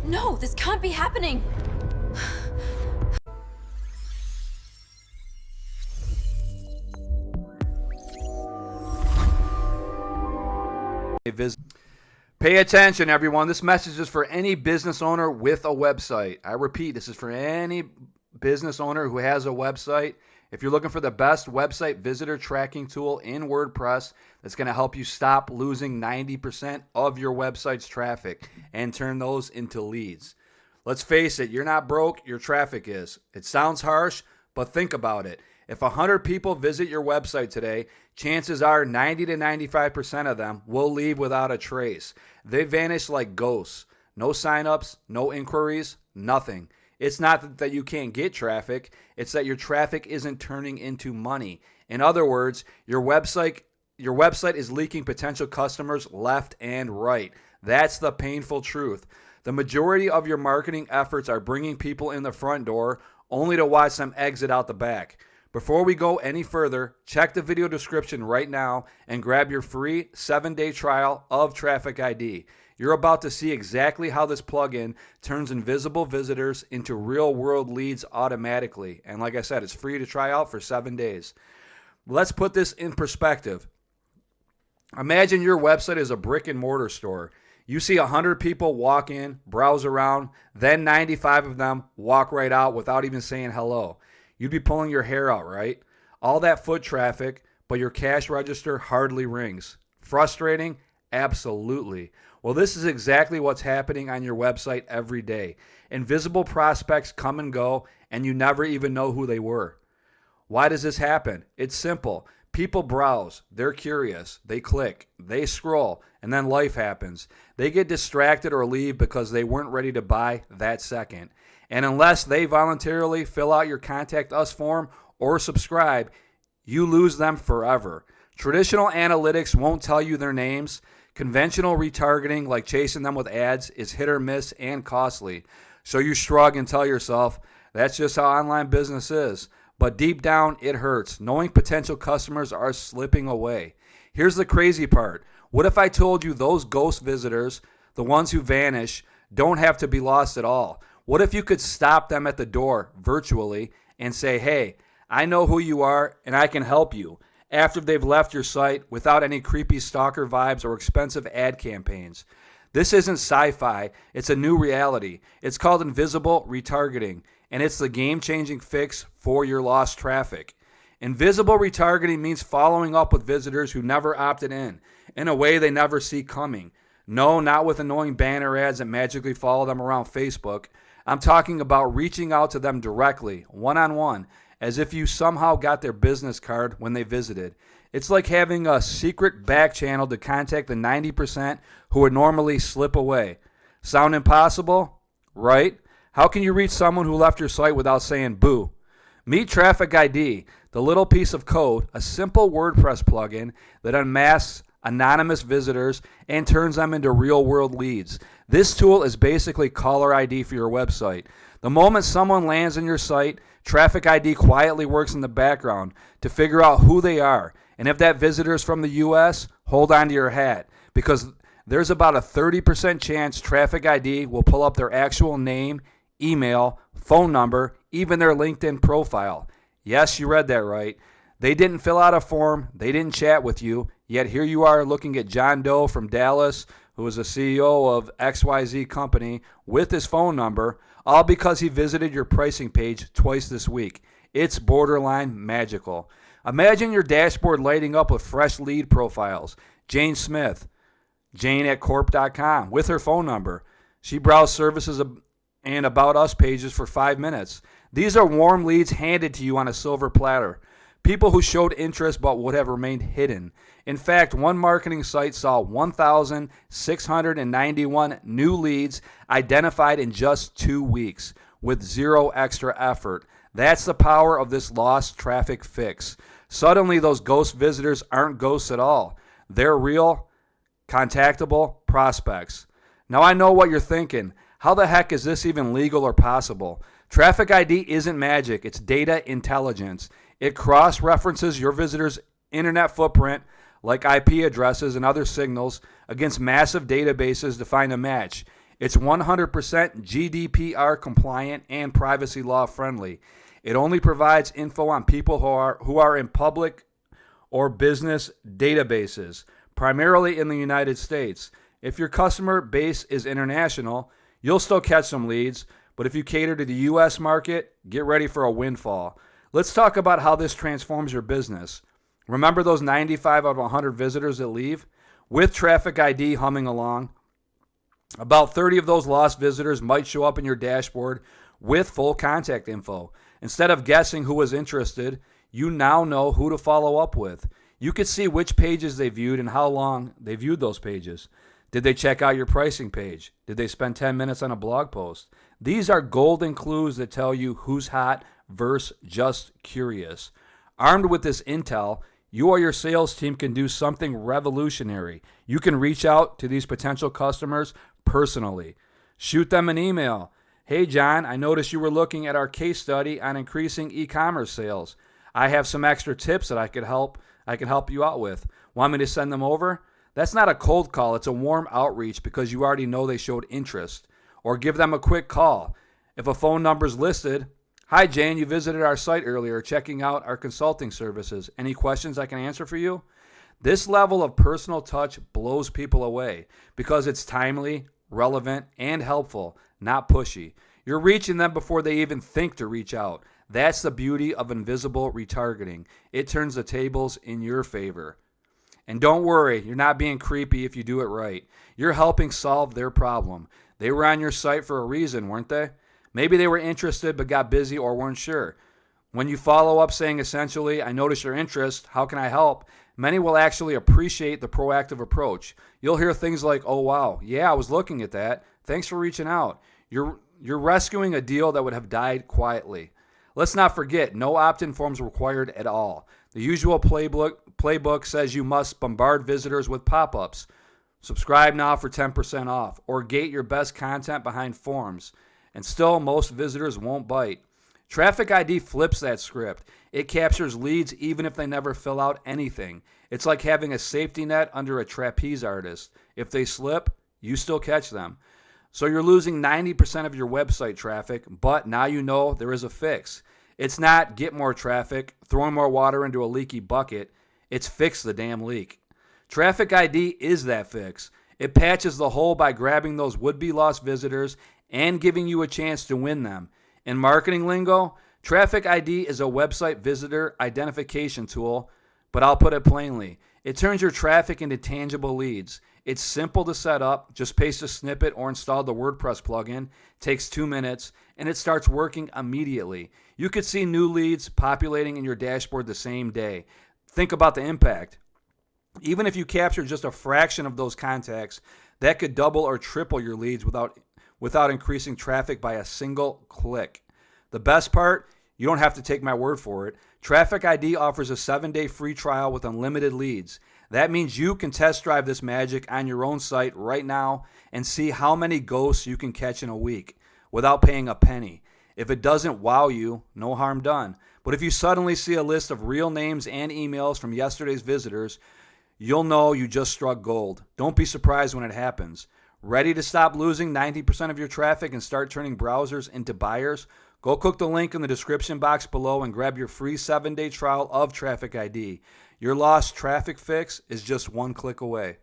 No, this can't be happening. Pay attention, everyone. This message is for any business owner with a website. I repeat, this is for any business owner who has a website. If you're looking for the best website visitor tracking tool in WordPress that's going to help you stop losing 90% of your website's traffic and turn those into leads. Let's face it, you're not broke, your traffic is. It sounds harsh, but think about it. If 100 people visit your website today, chances are 90 to 95% of them will leave without a trace. They vanish like ghosts. No signups, no inquiries, nothing. It's not that you can't get traffic, it's that your traffic isn't turning into money. In other words, your website is leaking potential customers left and right. That's the painful truth. The majority of your marketing efforts are bringing people in the front door only to watch them exit out the back. Before we go any further, check the video description right now and grab your free 7-day trial of TrafficID. You're about to see exactly how this plugin turns invisible visitors into real-world leads automatically. And like I said, it's free to try out for 7 days. Let's put this in perspective. Imagine your website is a brick and mortar store. You see 100 people walk in, browse around, then 95 of them walk right out without even saying hello. You'd be pulling your hair out, right? All that foot traffic, but your cash register hardly rings. Frustrating? Absolutely. Well, this is exactly what's happening on your website every day. Invisible prospects come and go, and you never even know who they were. Why does this happen? It's simple. People browse, they're curious, they click, they scroll, and then life happens. They get distracted or leave because they weren't ready to buy that second. And unless they voluntarily fill out your Contact Us form or subscribe, you lose them forever. Traditional analytics won't tell you their names. Conventional retargeting, like chasing them with ads, is hit or miss and costly. So you shrug and tell yourself, that's just how online business is. But deep down, it hurts, knowing potential customers are slipping away. Here's the crazy part. What if I told you those ghost visitors, the ones who vanish, don't have to be lost at all? What if you could stop them at the door virtually and say, hey, I know who you are and I can help you, after they've left your site without any creepy stalker vibes or expensive ad campaigns? This isn't sci-fi, it's a new reality. It's called invisible retargeting, and it's the game-changing fix for your lost traffic. Invisible retargeting means following up with visitors who never opted in a way they never see coming. No, not with annoying banner ads that magically follow them around Facebook. I'm talking about reaching out to them directly, one-on-one, as if you somehow got their business card when they visited. It's like having a secret back channel to contact the 90% who would normally slip away. Sound impossible? Right? How can you reach someone who left your site without saying boo? Meet TrafficID, the little piece of code, a simple WordPress plugin that unmasks anonymous visitors and turns them into real-world leads. This tool is basically caller ID for your website. The moment someone lands on your site, TrafficID quietly works in the background to figure out who they are. And if that visitor is from the U.S., hold on to your hat, because there's about a 30% chance TrafficID will pull up their actual name, email, phone number, even their LinkedIn profile. Yes, you read that right. They didn't fill out a form, they didn't chat with you, yet here you are looking at John Doe from Dallas, who is the CEO of XYZ company, with his phone number, all because he visited your pricing page twice this week. It's borderline magical. Imagine your dashboard lighting up with fresh lead profiles. Jane Smith, jane@corp.com, with her phone number. She browsed services and About Us pages for 5 minutes. These are warm leads handed to you on a silver platter. People who showed interest but would have remained hidden. In fact, one marketing site saw 1,691 new leads identified in just 2 weeks with zero extra effort. That's the power of this lost traffic fix. Suddenly, those ghost visitors aren't ghosts at all. They're real, contactable prospects. Now, I know what you're thinking. How the heck is this even legal or possible? TrafficID isn't magic. It's data intelligence. It cross-references your visitor's internet footprint, like IP addresses and other signals, against massive databases to find a match. It's 100% GDPR compliant and privacy law friendly. It only provides info on people who are in public or business databases, primarily in the United States. If your customer base is international, you'll still catch some leads, but if you cater to the U.S. market, get ready for a windfall. Let's talk about how this transforms your business. Remember those 95 out of 100 visitors that leave? With TrafficID humming along, about 30 of those lost visitors might show up in your dashboard with full contact info. Instead of guessing who was interested, you now know who to follow up with. You could see which pages they viewed and how long they viewed those pages. Did they check out your pricing page? Did they spend 10 minutes on a blog post? These are golden clues that tell you who's hot versus just curious. Armed with this intel, you or your sales team can do something revolutionary. You can reach out to these potential customers personally. Shoot them an email. Hey, John, I noticed you were looking at our case study on increasing e-commerce sales. I have some extra tips that I can help you out with. Want me to send them over? That's not a cold call. It's a warm outreach because you already know they showed interest. Or give them a quick call. If a phone number's listed, hi, Jane, you visited our site earlier checking out our consulting services. Any questions I can answer for you? This level of personal touch blows people away because it's timely, relevant, and helpful, not pushy. You're reaching them before they even think to reach out. That's the beauty of invisible retargeting. It turns the tables in your favor. And don't worry, you're not being creepy if you do it right. You're helping solve their problem. They were on your site for a reason, weren't they? Maybe they were interested but got busy or weren't sure. When you follow up saying essentially, I noticed your interest, how can I help? Many will actually appreciate the proactive approach. You'll hear things like, oh wow, yeah, I was looking at that. Thanks for reaching out. You're rescuing a deal that would have died quietly. Let's not forget, no opt-in forms required at all. The usual playbook says you must bombard visitors with pop-ups. Subscribe now for 10% off, or gate your best content behind forms. And still, most visitors won't bite. TrafficID flips that script. It captures leads even if they never fill out anything. It's like having a safety net under a trapeze artist. If they slip, you still catch them. So you're losing 90% of your website traffic, but now you know there is a fix. It's not get more traffic, throwing more water into a leaky bucket. It's fix the damn leak. TrafficID is that fix. It patches the hole by grabbing those would-be lost visitors and giving you a chance to win them. In marketing lingo, TrafficID is a website visitor identification tool, but I'll put it plainly. It turns your traffic into tangible leads. It's simple to set up. Just paste a snippet or install the WordPress plugin. Takes 2 minutes, and it starts working immediately. You could see new leads populating in your dashboard the same day. Think about the impact. Even if you capture just a fraction of those contacts, that could double or triple your leads without increasing traffic by a single click. The best part, you don't have to take my word for it. TrafficID offers a 7-day free trial with unlimited leads. That means you can test drive this magic on your own site right now and see how many ghosts you can catch in a week without paying a penny. If it doesn't wow you, no harm done. But if you suddenly see a list of real names and emails from yesterday's visitors, you'll know you just struck gold. Don't be surprised when it happens. Ready to stop losing 90% of your traffic and start turning browsers into buyers? Go click the link in the description box below and grab your free 7-day trial of TrafficID. Your lost traffic fix is just one click away.